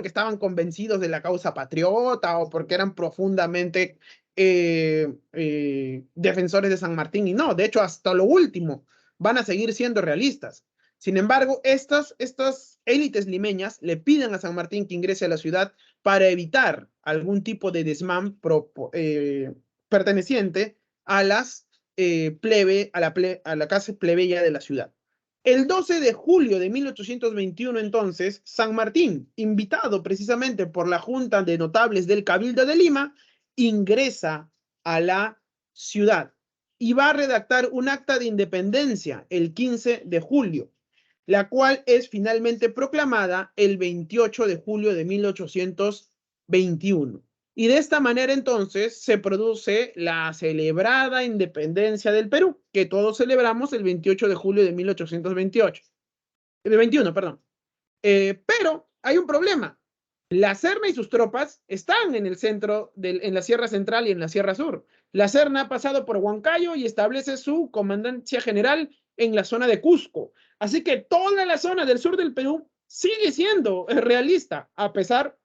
estaban convencidos de la causa patriota o porque eran profundamente defensores de San Martín. Y no, de hecho, hasta lo último van a seguir siendo realistas. Sin embargo, estas élites limeñas le piden a San Martín que ingrese a la ciudad para evitar algún tipo de desmán perteneciente a la clase plebeya de la ciudad. El 12 de julio de 1821, entonces, San Martín, invitado precisamente por la Junta de Notables del Cabildo de Lima, ingresa a la ciudad y va a redactar un acta de independencia el 15 de julio. la cual es finalmente proclamada el 28 de julio de 1821. Y de esta manera entonces se produce la celebrada independencia del Perú, que todos celebramos el 28 de julio de 1828. El 21, perdón. Pero hay un problema. La Serna y sus tropas están en el centro, en la Sierra Central y en la Sierra Sur. La Serna ha pasado por Huancayo y establece su comandancia general en la zona de Cusco. Así que toda la zona del sur del Perú sigue siendo realista, a pesar,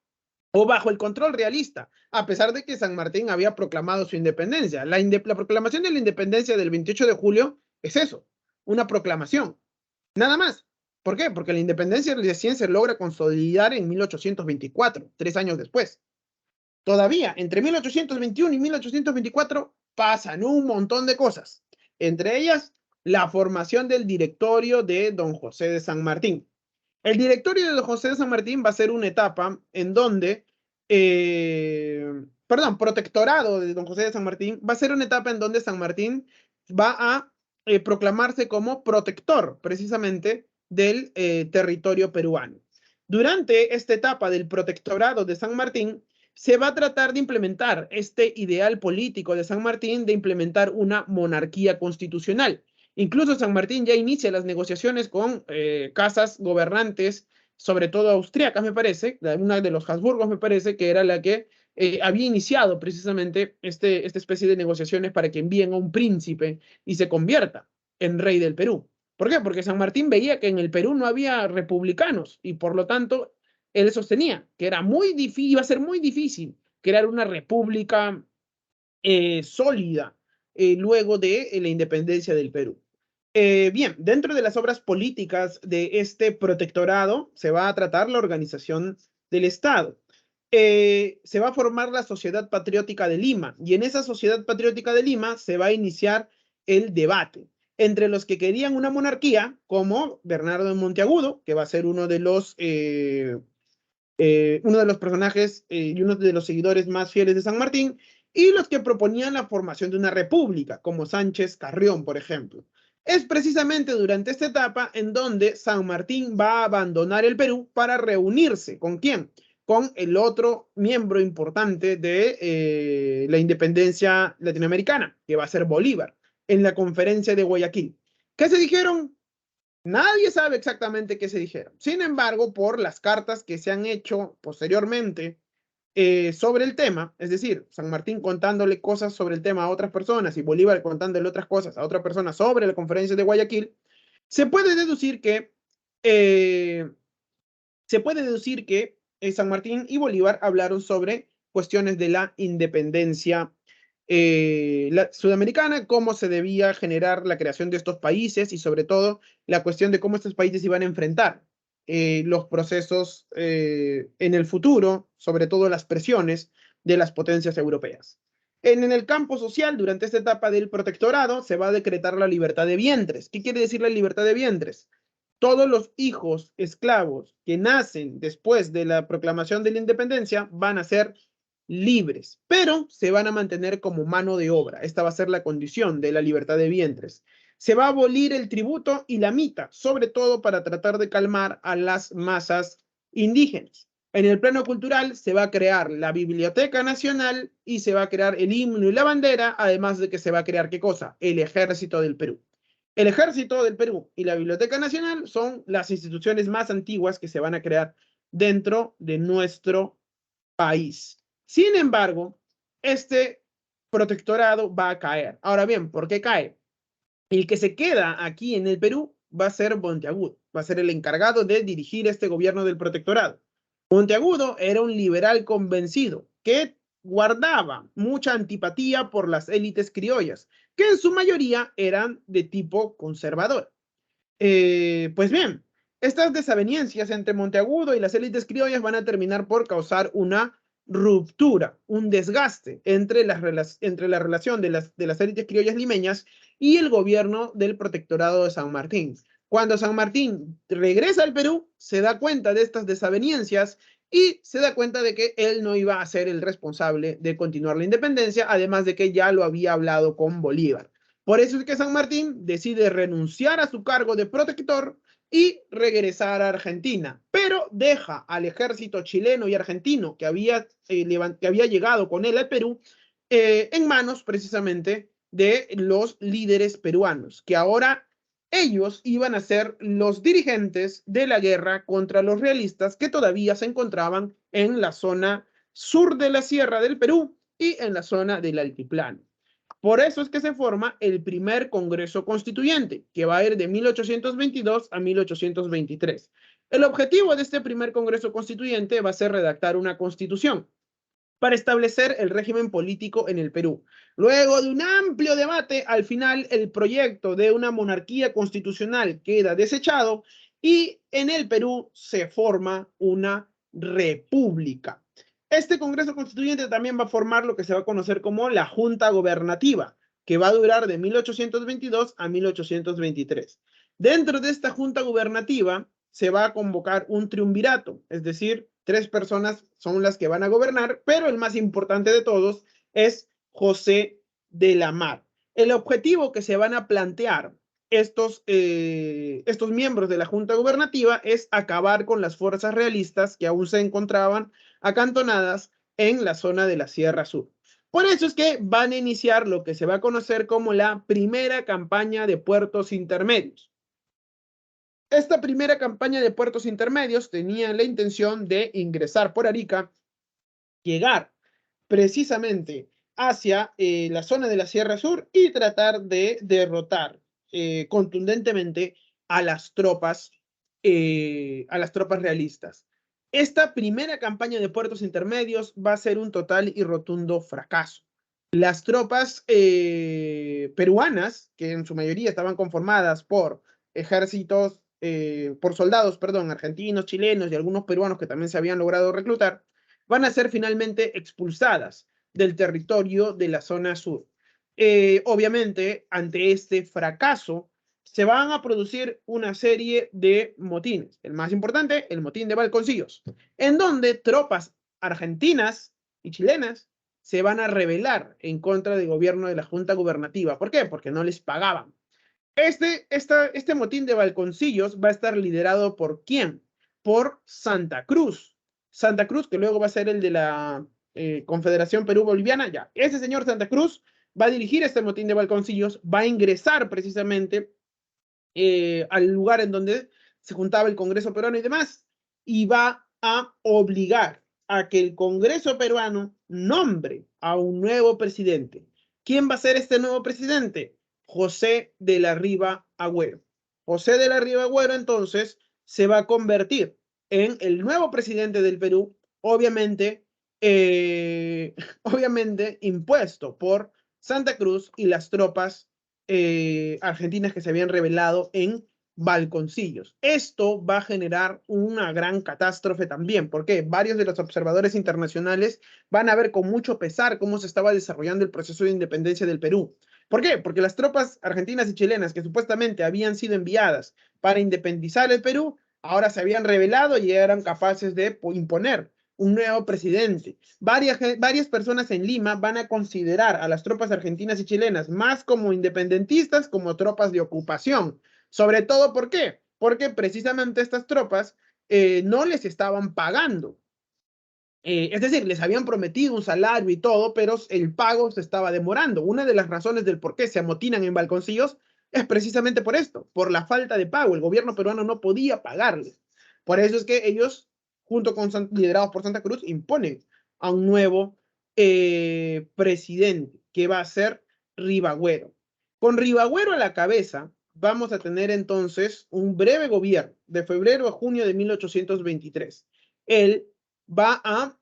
o bajo el control realista, a pesar de que San Martín había proclamado su independencia. La proclamación de la independencia del 28 de julio es eso, una proclamación. Nada más. ¿Por qué? Porque la independencia recién se logra consolidar en 1824, 3 años después. Todavía, entre 1821 y 1824, pasan un montón de cosas. Entre ellas, la formación del directorio de Don José de San Martín. El directorio de Don José de San Martín va a ser una etapa en donde, protectorado de Don José de San Martín, va a ser una etapa en donde San Martín va a proclamarse como protector, precisamente, del territorio peruano. Durante esta etapa del protectorado de San Martín, se va a tratar de implementar este ideal político de San Martín de implementar una monarquía constitucional. Incluso San Martín ya inicia las negociaciones con casas gobernantes, sobre todo austríacas, me parece, una de los Habsburgos, me parece, que era la que había iniciado precisamente esta especie de negociaciones para que envíen a un príncipe y se convierta en rey del Perú. ¿Por qué? Porque San Martín veía que en el Perú no había republicanos y por lo tanto él sostenía que era muy difícil, iba a ser muy difícil crear una república sólida luego de la independencia del Perú. Bien, dentro de las obras políticas de este protectorado se va a tratar la organización del Estado. Se va a formar la Sociedad Patriótica de Lima y en esa Sociedad Patriótica de Lima se va a iniciar el debate entre los que querían una monarquía, como Bernardo de Monteagudo, que va a ser uno de los personajes y uno de los seguidores más fieles de San Martín, y los que proponían la formación de una república, como Sánchez Carrión, por ejemplo. Es precisamente durante esta etapa en donde San Martín va a abandonar el Perú para reunirse. ¿Con quién? Con el otro miembro importante de la independencia latinoamericana, que va a ser Bolívar, en la conferencia de Guayaquil. ¿Qué se dijeron? Nadie sabe exactamente qué se dijeron. Sin embargo, por las cartas que se han hecho posteriormente sobre el tema, es decir, San Martín contándole cosas sobre el tema a otras personas y Bolívar contándole otras cosas a otra persona sobre la conferencia de Guayaquil, se puede deducir que San Martín y Bolívar hablaron sobre cuestiones de la independencia sudamericana, cómo se debía generar la creación de estos países y sobre todo la cuestión de cómo estos países iban a enfrentar los procesos en el futuro, sobre todo las presiones de las potencias europeas. En el campo social, durante esta etapa del protectorado, se va a decretar la libertad de vientres. ¿Qué quiere decir la libertad de vientres? Todos los hijos esclavos que nacen después de la proclamación de la independencia van a ser libres, pero se van a mantener como mano de obra. Esta va a ser la condición de la libertad de vientres. Se va a abolir el tributo y la mita, sobre todo para tratar de calmar a las masas indígenas. En el plano cultural se va a crear la Biblioteca Nacional y se va a crear el himno y la bandera, además de que se va a crear, ¿qué cosa? El Ejército del Perú. El Ejército del Perú y la Biblioteca Nacional son las instituciones más antiguas que se van a crear dentro de nuestro país. Sin embargo, este protectorado va a caer. Ahora bien, ¿por qué cae? El que se queda aquí en el Perú va a ser Monteagudo, va a ser el encargado de dirigir este gobierno del protectorado. Monteagudo era un liberal convencido que guardaba mucha antipatía por las élites criollas, que en su mayoría eran de tipo conservador. Pues bien, estas desavenencias entre Monteagudo y las élites criollas van a terminar por causar una ruptura, un desgaste entre la relación de las élites criollas limeñas y el gobierno del protectorado de San Martín. Cuando San Martín regresa al Perú, se da cuenta de estas desavenencias y se da cuenta de que él no iba a ser el responsable de continuar la independencia, además de que ya lo había hablado con Bolívar. Por eso es que San Martín decide renunciar a su cargo de protector y regresar a Argentina, pero deja al ejército chileno y argentino que había llegado con él al Perú en manos precisamente de los líderes peruanos, que ahora ellos iban a ser los dirigentes de la guerra contra los realistas que todavía se encontraban en la zona sur de la Sierra del Perú y en la zona del Altiplano. Por eso es que se forma el primer Congreso Constituyente, que va a ir de 1822 a 1823. El objetivo de este primer Congreso Constituyente va a ser redactar una constitución para establecer el régimen político en el Perú. Luego de un amplio debate, al final el proyecto de una monarquía constitucional queda desechado y en el Perú se forma una república. Este Congreso Constituyente también va a formar lo que se va a conocer como la Junta Gobernativa, que va a durar de 1822 a 1823. Dentro de esta Junta Gobernativa se va a convocar un triunvirato, es decir, 3 personas son las que van a gobernar, pero el más importante de todos es José de la Mar. El objetivo que se van a plantear estos miembros de la Junta Gobernativa es acabar con las fuerzas realistas que aún se encontraban acantonadas en la zona de la Sierra Sur. Por eso es que van a iniciar lo que se va a conocer como la primera campaña de puertos intermedios. Esta primera campaña de puertos intermedios tenía la intención de ingresar por Arica, llegar precisamente hacia la zona de la Sierra Sur y tratar de derrotar contundentemente a las tropas realistas. Esta primera campaña de puertos intermedios va a ser un total y rotundo fracaso. Las tropas peruanas, que en su mayoría estaban conformadas por soldados, argentinos, chilenos y algunos peruanos que también se habían logrado reclutar, van a ser finalmente expulsadas del territorio de la zona sur. Obviamente, ante este fracaso, se van a producir una serie de motines. El más importante, el motín de Balconcillos, en donde tropas argentinas y chilenas se van a rebelar en contra del gobierno de la Junta Gubernativa. ¿Por qué? Porque no les pagaban. Este motín de Balconcillos va a estar liderado ¿por quién? Por Santa Cruz. Santa Cruz, que luego va a ser el de la Confederación Perú-Boliviana, ya. Ese señor Santa Cruz va a dirigir este motín de Balconcillos, va a ingresar precisamente al lugar en donde se juntaba el Congreso peruano y demás, y va a obligar a que el Congreso peruano nombre a un nuevo presidente. ¿Quién va a ser este nuevo presidente? José de la Riva Agüero. José de la Riva Agüero entonces se va a convertir en el nuevo presidente del Perú, obviamente impuesto por Santa Cruz y las tropas argentinas que se habían rebelado en Balconcillos. Esto va a generar una gran catástrofe también, porque varios de los observadores internacionales van a ver con mucho pesar cómo se estaba desarrollando el proceso de independencia del Perú. ¿Por qué? Porque las tropas argentinas y chilenas que supuestamente habían sido enviadas para independizar el Perú, ahora se habían rebelado y eran capaces de imponer un nuevo presidente. Varias personas en Lima van a considerar a las tropas argentinas y chilenas más como independentistas, como tropas de ocupación. Sobre todo, ¿por qué? Porque precisamente estas tropas no les estaban pagando. Es decir, les habían prometido un salario y todo, pero el pago se estaba demorando. Una de las razones del por qué se amotinan en Balconcillos es precisamente por esto, por la falta de pago. El gobierno peruano no podía pagarles. Por eso es que ellos, liderados por Santa Cruz, imponen a un nuevo presidente, que va a ser Ribagüero. Con Ribagüero a la cabeza, vamos a tener entonces un breve gobierno de febrero a junio de 1823. Él va a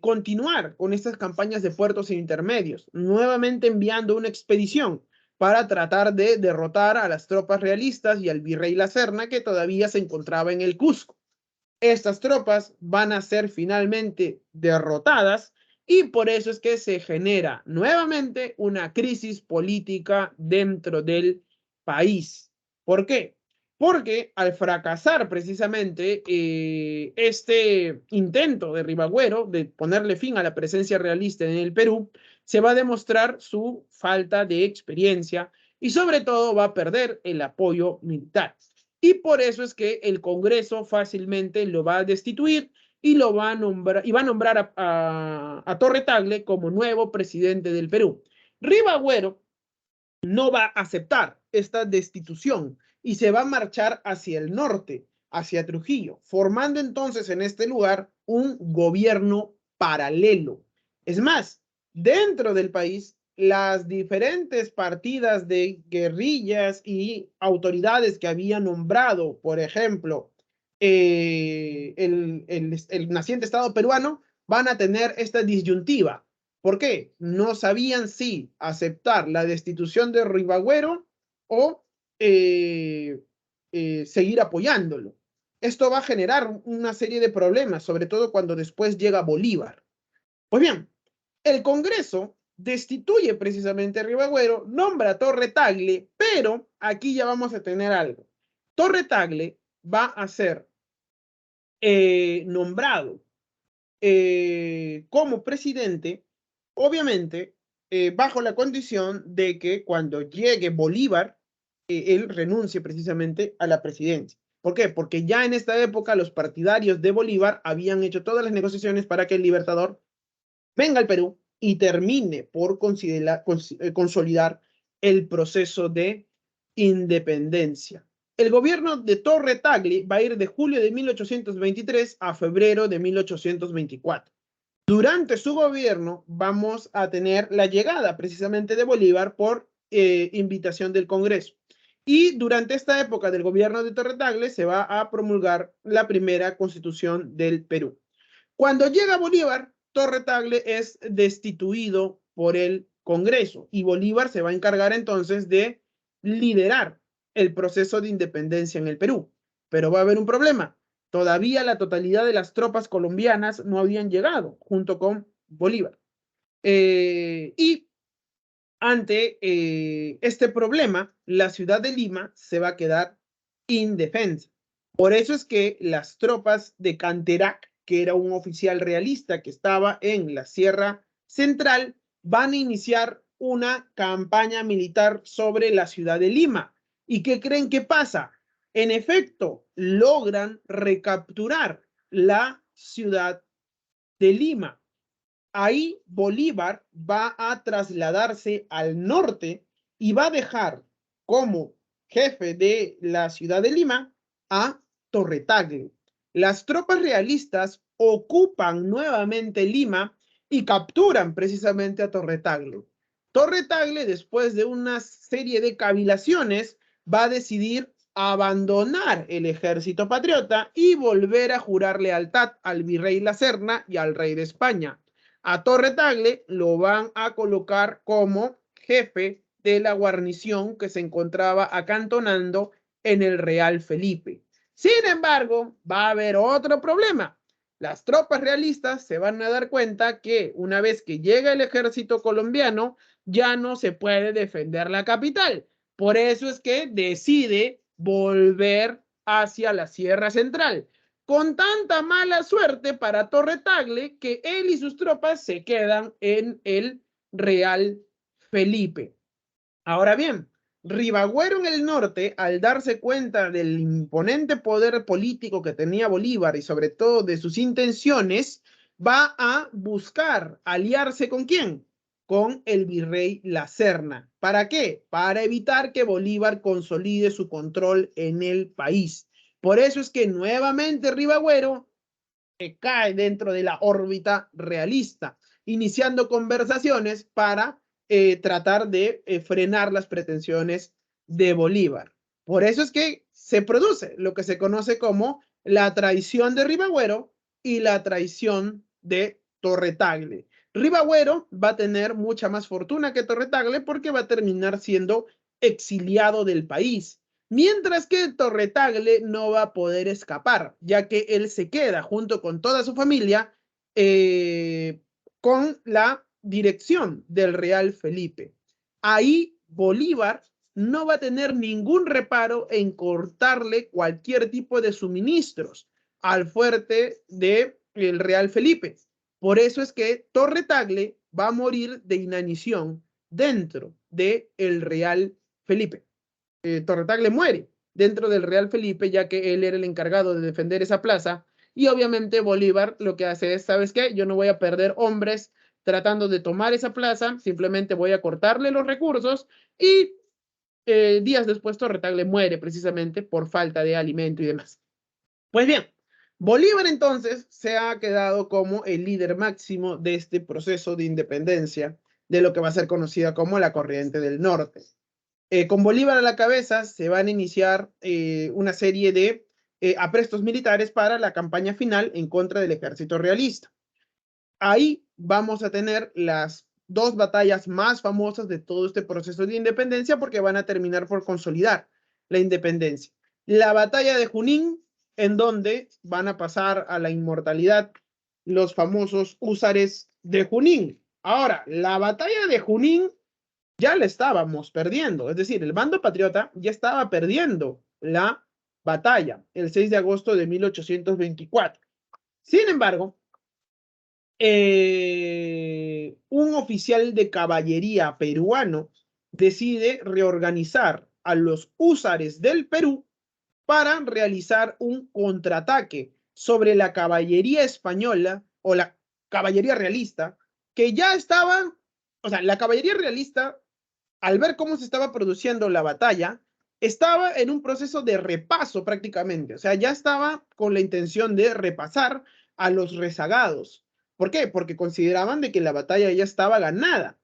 continuar con estas campañas de puertos intermedios, nuevamente enviando una expedición para tratar de derrotar a las tropas realistas y al virrey La Serna, que todavía se encontraba en el Cusco. Estas tropas van a ser finalmente derrotadas y por eso es que se genera nuevamente una crisis política dentro del país. ¿Por qué? Porque al fracasar precisamente este intento de Ribagüero de ponerle fin a la presencia realista en el Perú, se va a demostrar su falta de experiencia y sobre todo va a perder el apoyo militar. y por eso es que el Congreso fácilmente lo va a destituir y lo va a nombrar, y va a nombrar a Torre Tagle como nuevo presidente del Perú. Ribagüero no va a aceptar esta destitución y se va a marchar hacia el norte, hacia Trujillo, formando entonces en este lugar un gobierno paralelo. Es más, dentro del país, las diferentes partidas de guerrillas y autoridades que había nombrado, por ejemplo, el naciente Estado peruano, van a tener esta disyuntiva. ¿Por qué? No sabían si aceptar la destitución de Ribagüero o seguir apoyándolo. Esto va a generar una serie de problemas, sobre todo cuando después llega Bolívar. Pues bien, el Congreso destituye precisamente a Ribagüero, nombra a Torre Tagle, pero aquí ya vamos a tener algo. Torre Tagle va a ser nombrado como presidente, obviamente, bajo la condición de que cuando llegue Bolívar, él renuncie precisamente a la presidencia. ¿Por qué? Porque ya en esta época los partidarios de Bolívar habían hecho todas las negociaciones para que el Libertador venga al Perú y termine por consolidar el proceso de independencia. El gobierno de Torre Tagle va a ir de julio de 1823 a febrero de 1824. Durante su gobierno vamos a tener la llegada precisamente de Bolívar por invitación del Congreso. Y durante esta época del gobierno de Torre Tagle se va a promulgar la primera constitución del Perú. Cuando llega Bolívar, Torre Tagle es destituido por el Congreso y Bolívar se va a encargar entonces de liderar el proceso de independencia en el Perú. Pero va a haber un problema. Todavía la totalidad de las tropas colombianas no habían llegado junto con Bolívar. Y ante este problema, la ciudad de Lima se va a quedar indefensa. Por eso es que las tropas de Canterac, que era un oficial realista que estaba en la Sierra Central, van a iniciar una campaña militar sobre la ciudad de Lima. ¿Y qué creen que pasa? En efecto, logran recapturar la ciudad de Lima. Ahí Bolívar va a trasladarse al norte y va a dejar como jefe de la ciudad de Lima a Torre Tagle. Las tropas realistas ocupan nuevamente Lima y capturan precisamente a Torre Tagle. Torre Tagle, después de una serie de cavilaciones, va a decidir abandonar el ejército patriota y volver a jurar lealtad al virrey La Serna y al rey de España. A Torre Tagle lo van a colocar como jefe de la guarnición que se encontraba acantonando en el Real Felipe. Sin embargo, va a haber otro problema. Las tropas realistas se van a dar cuenta que una vez que llega el ejército colombiano, ya no se puede defender la capital. Por eso es que decide volver hacia la Sierra Central, con tanta mala suerte para Torre Tagle que él y sus tropas se quedan en el Real Felipe. Ahora bien, Ribagüero en el norte, al darse cuenta del imponente poder político que tenía Bolívar y sobre todo de sus intenciones, va a buscar aliarse ¿con quién? Con el virrey La Serna. ¿Para qué? Para evitar que Bolívar consolide su control en el país. Por eso es que nuevamente Ribagüero cae dentro de la órbita realista, iniciando conversaciones para tratar de frenar las pretensiones de Bolívar. Por eso es que se produce lo que se conoce como la traición de Ribagüero y la traición de Torre Tagle. Ribagüero va a tener mucha más fortuna que Torre Tagle porque va a terminar siendo exiliado del país. Mientras que Torre Tagle no va a poder escapar, ya que él se queda junto con toda su familia con la dirección del Real Felipe. Ahí Bolívar no va a tener ningún reparo en cortarle cualquier tipo de suministros al fuerte del Real Felipe. Por eso es que Torre Tagle va a morir de inanición dentro del Real Felipe. Torre Tagle muere dentro del Real Felipe, ya que él era el encargado de defender esa plaza. Y obviamente Bolívar lo que hace es, ¿sabes qué? Yo no voy a perder hombres tratando de tomar esa plaza, simplemente voy a cortarle los recursos y días después Torretagle muere precisamente por falta de alimento y demás. Pues bien, Bolívar entonces se ha quedado como el líder máximo de este proceso de independencia de lo que va a ser conocida como la Corriente del Norte. Con Bolívar a la cabeza se van a iniciar una serie de aprestos militares para la campaña final en contra del ejército realista. Ahí vamos a tener las dos batallas más famosas de todo este proceso de independencia porque van a terminar por consolidar la independencia. La batalla de Junín, en donde van a pasar a la inmortalidad los famosos húsares de Junín. Ahora, la batalla de Junín ya la estábamos perdiendo, es decir, el bando patriota ya estaba perdiendo la batalla el 6 de agosto de 1824. Sin embargo, un oficial de caballería peruano decide reorganizar a los húsares del Perú para realizar un contraataque sobre la caballería española o la caballería realista, que ya estaba, o sea, la caballería realista, al ver cómo se estaba produciendo la batalla, estaba en un proceso de repaso prácticamente, o sea, ya estaba con la intención de repasar a los rezagados. ¿Por qué? Porque consideraban de que la batalla ya estaba ganada.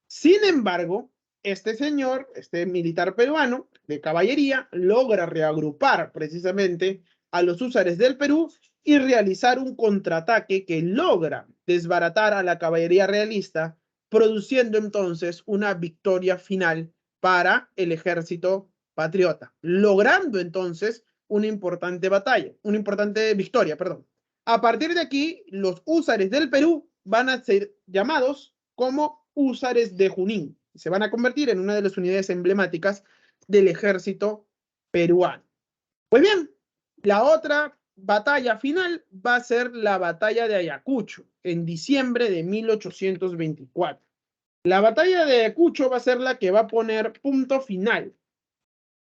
Sin embargo, este señor, este militar peruano de caballería, logra reagrupar precisamente a los húsares del Perú y realizar un contraataque que logra desbaratar a la caballería realista, produciendo entonces una victoria final para el ejército patriota, logrando entonces una importante batalla, una importante victoria, perdón. A partir de aquí, los húsares del Perú van a ser llamados como húsares de Junín. Se van a convertir en una de las unidades emblemáticas del ejército peruano. Pues bien, la otra batalla final va a ser la batalla de Ayacucho en diciembre de 1824. La batalla de Ayacucho va a ser la que va a poner punto final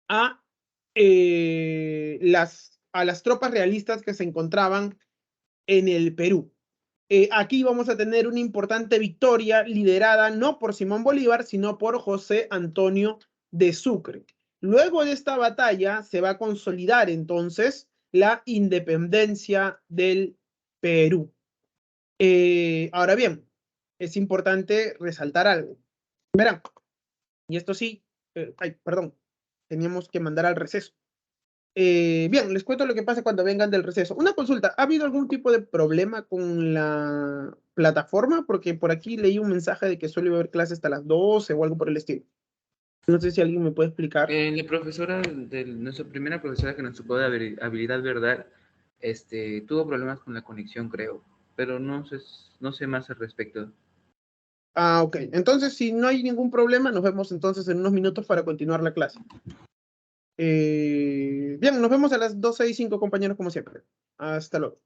a las tropas realistas que se encontraban en el Perú. Aquí vamos a tener una importante victoria liderada no por Simón Bolívar, sino por José Antonio de Sucre. Luego de esta batalla se va a consolidar entonces la independencia del Perú. Ahora bien, es importante resaltar algo. Verán, y esto sí, perdón, teníamos que mandar al receso. Bien, les cuento lo que pasa cuando vengan del receso. Una consulta, ¿ha habido algún tipo de problema con la plataforma? Porque por aquí leí un mensaje de que suele haber clases hasta las 12 o algo por el estilo. No sé si alguien me puede explicar. La profesora, nuestra primera profesora que nos tocó de habilidad verdad, tuvo problemas con la conexión, creo, pero no sé más al respecto. Ah, ok. Entonces, si no hay ningún problema, nos vemos entonces en unos minutos para continuar la clase. Bien, nos vemos a las 12:05, compañeros, como siempre. Hasta luego.